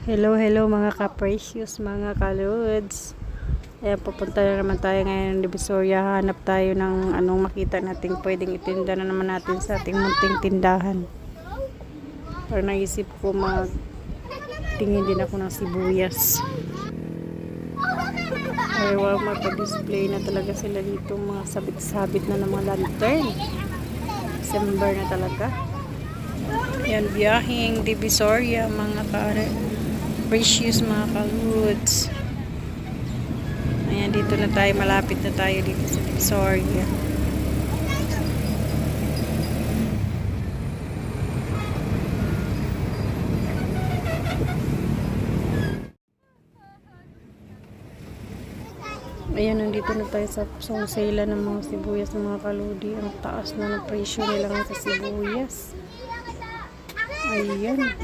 Hello mga ka-precious, mga ka-lods. Ayan, pupunta na naman tayo ngayon ng Divisoria. Hanap tayo ng anong makita natin pwedeng itinda na naman natin sa ating munting tindahan. Pero naisip ko tingin din ako ng sibuyas. Ay wow, magpa-display na talaga sila dito. Mga sabit-sabit na ng mga lantern. December na talaga. Yan, biyaheng Divisoria, mga precious, mga ka-lods. Ayan, dito na tayo, malapit na tayo dito sa Divisoria. Ayan, nandito na tayo sa sale ng mga sibuyas ng mga kaludi. Ang taas na ng presyo nila sa sibuyas. Ayan.